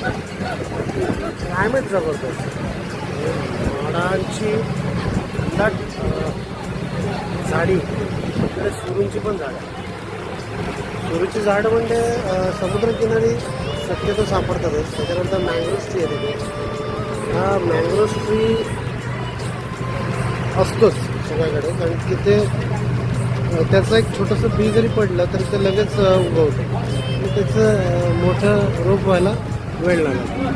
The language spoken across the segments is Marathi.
क्लायमेट जबरदस्त. झाडांची दाट झाडी, इकडे सुरूंची पण झाड आहे. सुरूची झाड म्हणजे समुद्रकिनारी शक्यतो सापडतातच. त्याच्यानंतर मँग्रोव्ह ट्री आहे तिथे. हा मँग्रोव्ह ट्री असतोच सगळ्याकडे, कारण की ते त्याचं एक छोटंसं बी जरी पडलं तरी ते लगेच उगवतं आणि त्याचं मोठं रोप व्हायला वेळ लागला.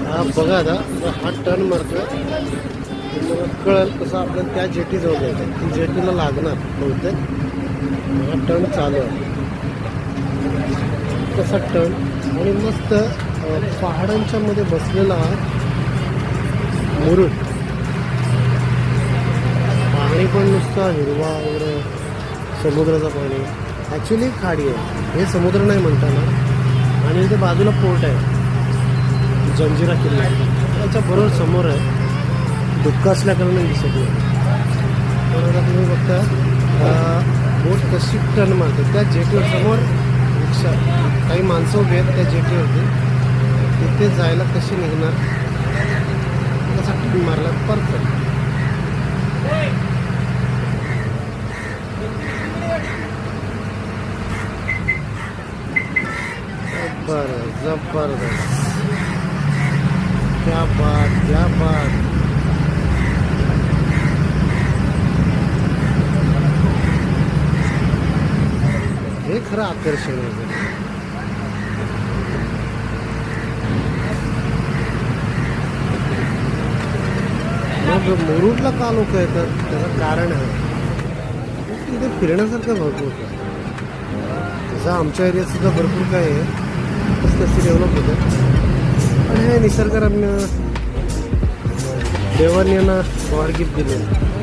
हा बघा आता हा टर्न मारतो, तुम्हाला कळेल कसं आपल्याला त्या जेटीजवळ जायचं. ती जेटीला लागणार बहुतेक. हा टर्न चालू आहे तसा टर्न, आणि मस्त पहाडांच्या मध्ये बसलेला हा मुरुड. पाणी पण नुसतं हिरवा वगैरे, समुद्राचं पाणी. ॲक्च्युली खाडी आहे, हे समुद्र नाही म्हणताना. आणि इथे बाजूला पोर्ट आहे, जंजिरा किल्ला. त्याच्या बरोबर समोर आहे. धुक्का असल्याकारणे दिसत नाही. पण आता तुम्ही बघता बोट कशी टर्न मारते. त्या जेटीवर समोर रिक्षा, काही माणसं उभी आहेत त्या जेटीवरती. तिथे जायला कशी निघणार, कसा टर्न मारला परफेक्ट. बरं, जबरदस्त. क्या बात, क्या बात. हे खरं आकर्षण आहे. मग मुरुडला का लोक येतात, त्याचं कारण आहे तिथे फिरण्यासारखं भरपूर आहे. तसं आमच्या एरियात सुद्धा भरपूर काय आहे, तशी डेव्हलप होतं. पण हे निसर्गरम्य देवांनी यांना पॉवर गिफ्ट दिले,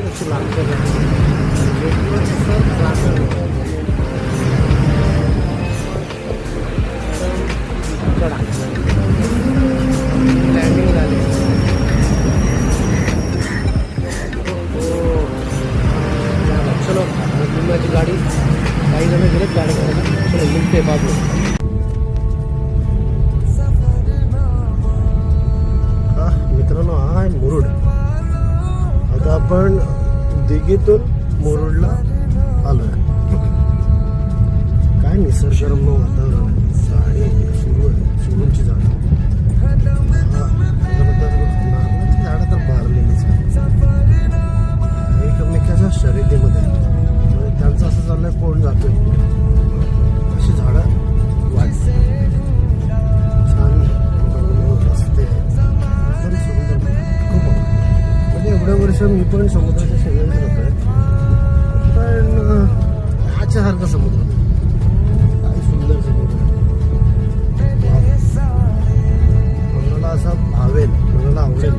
अशी लागतं. लँडिंग झाली. चलो माझी गाडी, काही जण गेलेत गाडी करायला. चलो निघते बाजू. मित्रांनो, हा आहे मुरुड. आता आपण दिघीतून मुरुडला आलोय. काय निसर्गरम्य वातावरण, झाडे सुरू आहे, सुरूंची झाडं. नारळाची झाडं तर बारलेलीच एकमेकाच्या शर्यतीमध्ये. त्यांचं असं चाललंय कोण जातोय, अशी झाडं वाढते. छान रस्ते, सुंदर, खूप. म्हणजे एवढ्या वर्ष मी पण समुद्राच्या शेजारीच राहतोय, पण ह्याच्यासारखा समुद्र काय सुंदर समुद्र. मनाला असा भावेल, मनाला आवडेल.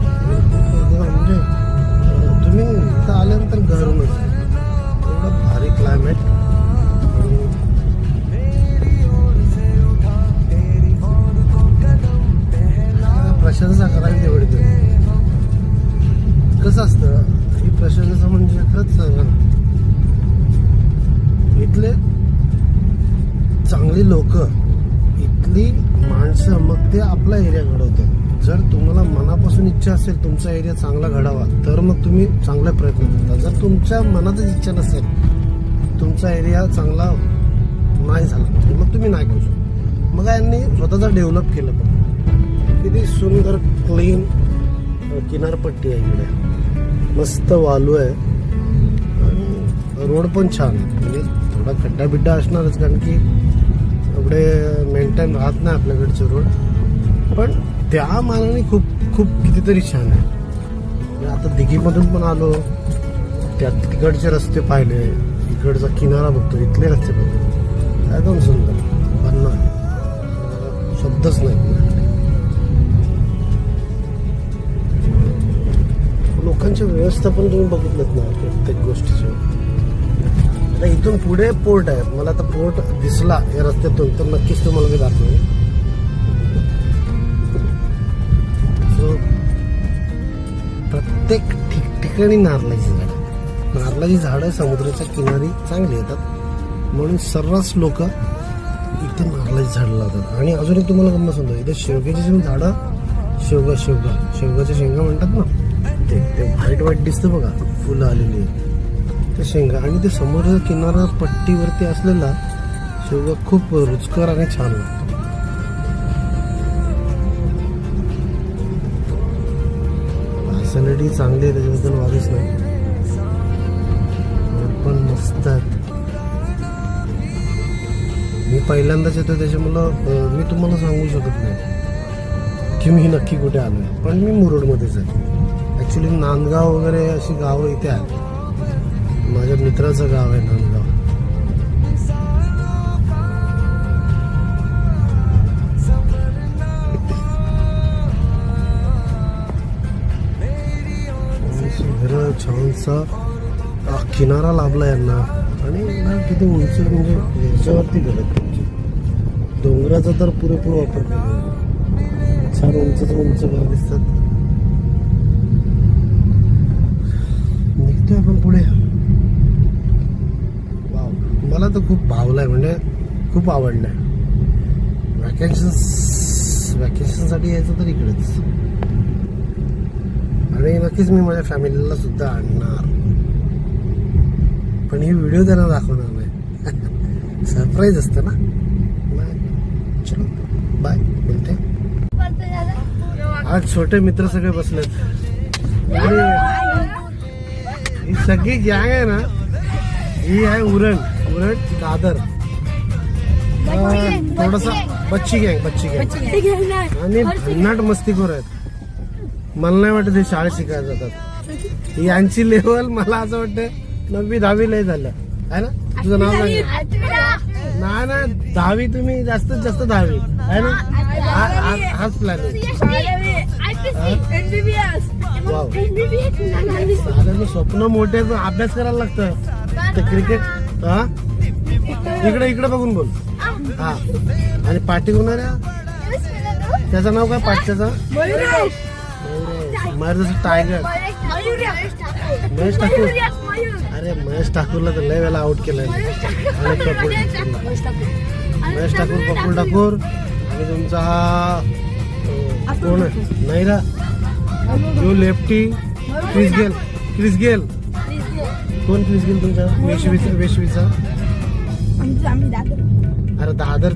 म्हणजे तुम्ही इथं आल्यानंतर घरूनच एवढं भारी क्लायमेट. प्रशंसा करायला निवडते. कसं असतं ही प्रशंसा, म्हणजे खरंच सांगा ना, इथले चांगली लोक, इथली माणसं, मग ते आपला एरिया घडवतात. जर तुम्हाला मनापासून इच्छा असेल तुमचा एरिया चांगला घडावा, तर मग तुम्ही चांगला प्रयत्न करता. जर तुमच्या मनातच इच्छा नसेल, तुमचा एरिया चांगला नाही झाला, मग तुम्ही नाही करू शकता. मग यांनी स्वतःचा डेव्हलप केलं. पण किती सुंदर क्लीन किनारपट्टी आहे इकडे, मस्त वालू आहे आणि रोड पण छान आहे. म्हणजे थोडा खड्डा बिड्डा असणारच, कारण की एवढे मेंटेन राहत नाही आपल्याकडचे रोड, पण त्या मानाने खूप खूप कितीतरी छान आहे. आता दिघीमधून पण आलो, त्या तिकडचे रस्ते पाहिले, इकडचा किनारा बघतो, इथले रस्ते बघतो, एकदम सुंदर. भन्ना शब्दच नाही. लोकांच्या व्यवस्थापन तुम्ही बघितलं ना प्रत्येक गोष्टीचे. आता इथून पुढे पोर्ट आहे, मला आता पोर्ट दिसला या रस्त्यातून तर नक्कीच तुम्हाला मी दाखवेन. प्रत्येक ठिकठिकाणी नारळाची झाडं. नारळाची झाडं समुद्राच्या किनारी चांगली येतात, म्हणून सर्रास लोक इथे नारळाची झाडं लावतात. आणि अजून एक तुम्हाला गंमत सांगतो, इथे शेवग्याची जी झाडं, शेवगाच्या शेंगा म्हणतात ना, ते व्हाईट दिसतं बघा, फुलं आलेली आहेत ते शेंगा. आणि ते समोर किनारा पट्टीवरती असलेला शेवगा खूप रुचकर आणि छान लागतो. फॅसिलिटी चांगली आहे, त्याच्याबद्दल वादच नाही, पण मस्त आहेत. मी पहिल्यांदाच येतो त्याच्यामुळं मी तुम्हाला सांगू शकत नाही की मी नक्की कुठे आलो आहे. पण मी मुरुडमध्येच आहे. ॲक्च्युली नांदगाव वगैरे अशी गावं इथे आहेत. माझ्या मित्राचं गाव आहे नांदगाव. छानसा किनारा लाभला यांना. आणि ना किती उंच, म्हणजे याच्यावरती गेलं, डोंगराचा तर पुरेपूर वापर केला. छान उंच घर दिसतात. निघतोय आपण पुढे. वाव, मला तर खूप भावलाय, म्हणजे खूप आवडलाय. वॅकेशनसाठी यायचं तर इकडेच. आणि नक्कीच मी माझ्या फॅमिलीला सुद्धा आणणार, पण ही व्हिडिओ त्यांना दाखवणार नाही. सरप्राईज असतं ना. चलो बाय, बोलते. आज छोटे मित्र सगळे बसलेत. आणि ही सगळी गँग आहे ना, ही आहे उरण दादर. थोडासा बच्ची गँग आणि भन्नाट मस्तीखोर आहेत. मला नाही वाटत हे शाळेत शिकायला जातात. यांची लेवल मला असं वाटतं 9वी 10वी लय झालं आहे ना. तुझं नाव काय? नाही ना, 10वी, तुम्ही जास्तीत जास्त 10वी आहे ना. हाच प्लॅन आहे. वाव, साधारण स्वप्न मोठे, अभ्यास करायला लागतं. ते क्रिकेट, हा इकडे बघून बोल. हा, आणि पाठी होणाऱ्या त्याचं नाव काय? पाठच्याचा महेश टायगर, महेश ठाकूर. अरे महेश ठाकूरला तर लय वेळा आउट केलंय. महेश ठाकूर, पप्पू ठाकूर. आणि तुमचा हा कोण आहे? नैरा, जो लेफ्टी, क्रिस गेल. कोण क्रिस गेल तुमचा? वेशवीचा. अरे दादर